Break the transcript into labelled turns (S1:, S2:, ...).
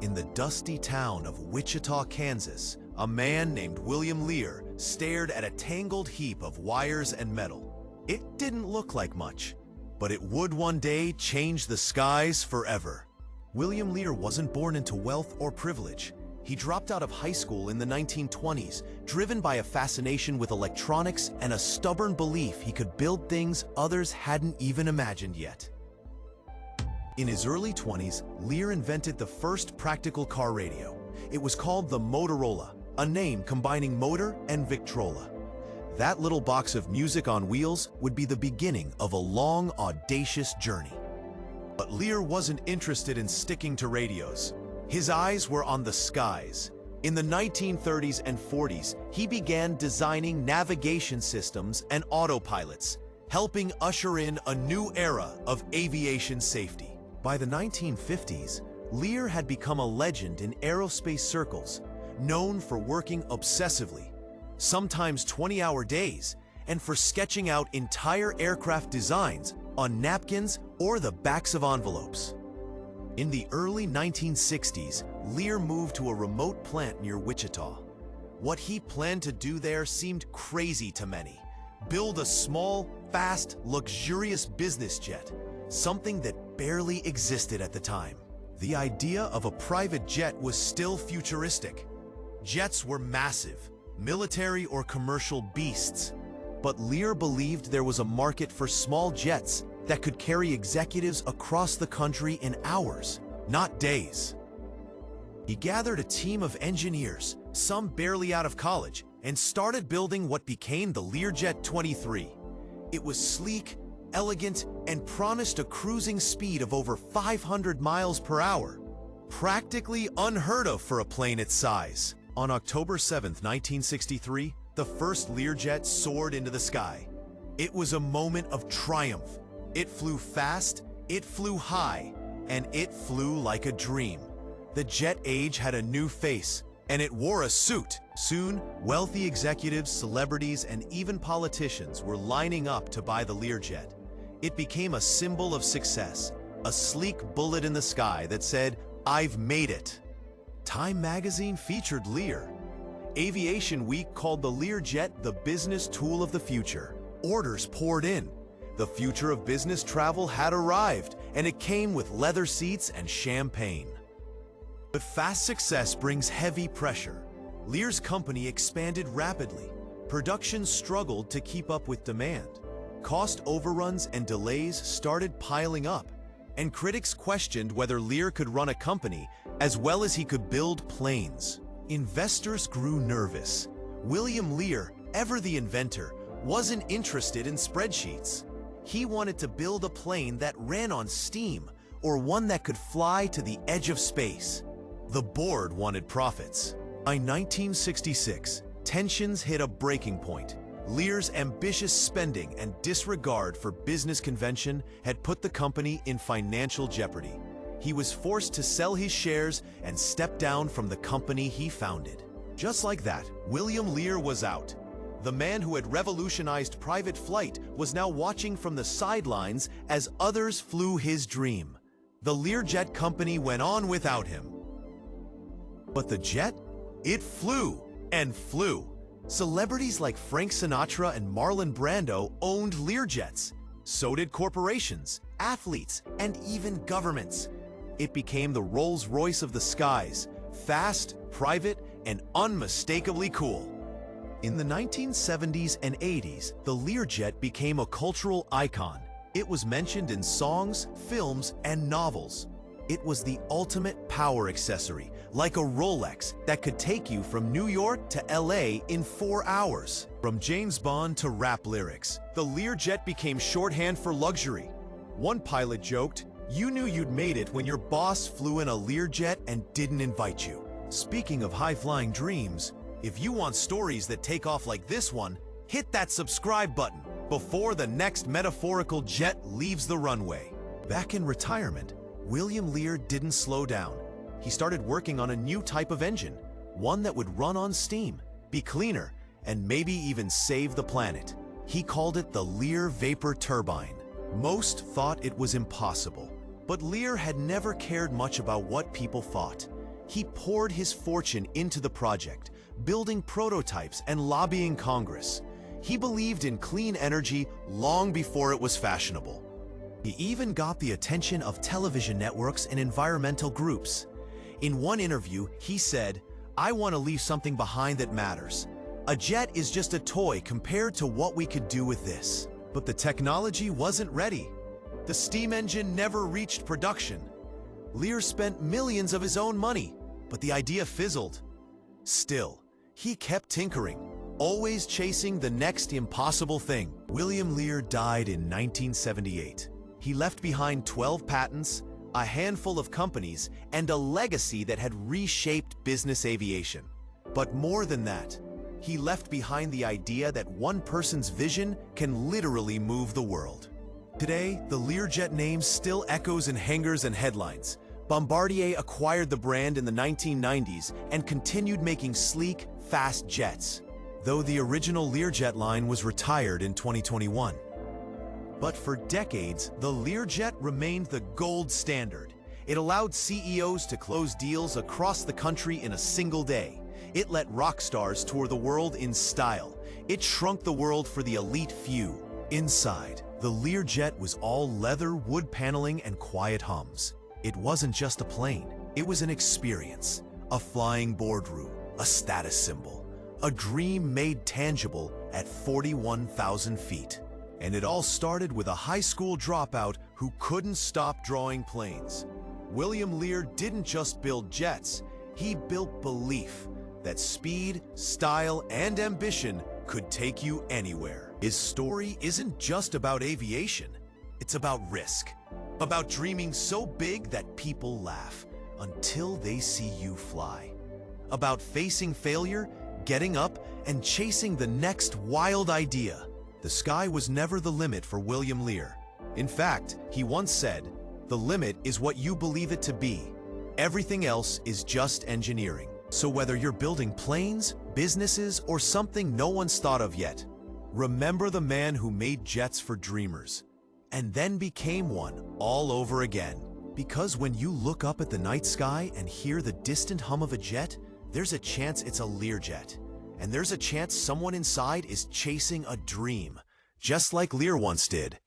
S1: In the dusty town of Wichita, Kansas, a man named William Lear stared at a tangled heap of wires and metal. It didn't look like much, but it would one day change the skies forever. William Lear wasn't born into wealth or privilege. He dropped out of high school in the 1920s, driven by a fascination with electronics and a stubborn belief he could build things others hadn't even imagined yet. In his early 20s, Lear invented the first practical car radio. It was called the Motorola, a name combining motor and Victrola. That little box of music on wheels would be the beginning of a long, audacious journey. But Lear wasn't interested in sticking to radios. His eyes were on the skies. In the 1930s and 40s, he began designing navigation systems and autopilots, helping usher in a new era of aviation safety. By the 1950s, Lear had become a legend in aerospace circles, known for working obsessively, sometimes 20-hour days, and for sketching out entire aircraft designs on napkins or the backs of envelopes. In the early 1960s, Lear moved to a remote plant near Wichita. What he planned to do there seemed crazy to many. Build a small, fast, luxurious business jet, something that barely existed at the time. The idea of a private jet was still futuristic. Jets were massive, military or commercial beasts. But Lear believed there was a market for small jets that could carry executives across the country in hours, not days. He gathered a team of engineers, some barely out of college, and started building what became the Learjet 23. It was sleek, elegant, and promised a cruising speed of over 500 miles per hour, practically unheard of for a plane its size. On October 7, 1963, the first Learjet soared into the sky. It was a moment of triumph. It flew fast, it flew high, and it flew like a dream. The jet age had a new face, and it wore a suit. Soon, wealthy executives, celebrities, and even politicians were lining up to buy the Learjet. It became a symbol of success, a sleek bullet in the sky that said, "I've made it." Time magazine featured Lear. Aviation Week called the Learjet the business tool of the future. Orders poured in. The future of business travel had arrived, and it came with leather seats and champagne. But fast success brings heavy pressure. Lear's company expanded rapidly. Production struggled to keep up with demand. Cost overruns and delays started piling up, and critics questioned whether Lear could run a company as well as he could build planes. Investors grew nervous. William Lear, ever the inventor, wasn't interested in spreadsheets. He wanted to build a plane that ran on steam, or one that could fly to the edge of space. The board wanted profits. By 1966, tensions hit a breaking point. Lear's ambitious spending and disregard for business convention had put the company in financial jeopardy. He was forced to sell his shares and step down from the company he founded. Just like that, William Lear was out. The man who had revolutionized private flight was now watching from the sidelines as others flew his dream. The Learjet company went on without him. But the jet? It flew and flew. Celebrities like Frank Sinatra and Marlon Brando owned Learjets. So did corporations, athletes, and even governments. It became the Rolls-Royce of the skies, fast, private, and unmistakably cool. In the 1970s and 80s, the Learjet became a cultural icon. It was mentioned in songs, films, and novels. It was the ultimate power accessory, like a Rolex that could take you from New York to LA in 4 hours. From James Bond to rap lyrics, the Learjet became shorthand for luxury. One pilot joked, "You knew you'd made it when your boss flew in a Learjet and didn't invite you." Speaking of high-flying dreams, if you want stories that take off like this one, hit that subscribe button before the next metaphorical jet leaves the runway. Back in retirement, William Lear didn't slow down. He started working on a new type of engine, one that would run on steam, be cleaner, and maybe even save the planet. He called it the Lear Vapor Turbine. Most thought it was impossible, but Lear had never cared much about what people thought. He poured his fortune into the project, building prototypes and lobbying Congress. He believed in clean energy long before it was fashionable. He even got the attention of television networks and environmental groups. In one interview, he said, "I want to leave something behind that matters. A jet is just a toy compared to what we could do with this." But the technology wasn't ready. The steam engine never reached production. Lear spent millions of his own money, but the idea fizzled. Still, he kept tinkering, always chasing the next impossible thing. William Lear died in 1978. He left behind 12 patents, a handful of companies, and a legacy that had reshaped business aviation. But more than that, he left behind the idea that one person's vision can literally move the world. Today, the Learjet name still echoes in hangars and headlines. Bombardier acquired the brand in the 1990s and continued making sleek, fast jets, though the original Learjet line was retired in 2021. But for decades, the Learjet remained the gold standard. It allowed CEOs to close deals across the country in a single day. It let rock stars tour the world in style. It shrunk the world for the elite few. Inside, the Learjet was all leather, wood paneling, and quiet hums. It wasn't just a plane. It was an experience, a flying boardroom, a status symbol, a dream made tangible at 41,000 feet. And it all started with a high school dropout who couldn't stop drawing planes. William Lear didn't just build jets, he built belief that speed, style, and ambition could take you anywhere. His story isn't just about aviation, it's about risk, about dreaming so big that people laugh until they see you fly, about facing failure, getting up, and chasing the next wild idea. The sky was never the limit for William Lear. In fact, he once said, "The limit is what you believe it to be. Everything else is just engineering." So whether you're building planes, businesses, or something no one's thought of yet, remember the man who made jets for dreamers and then became one all over again. Because when you look up at the night sky and hear the distant hum of a jet, there's a chance it's a Learjet. And there's a chance someone inside is chasing a dream, just like Lear once did.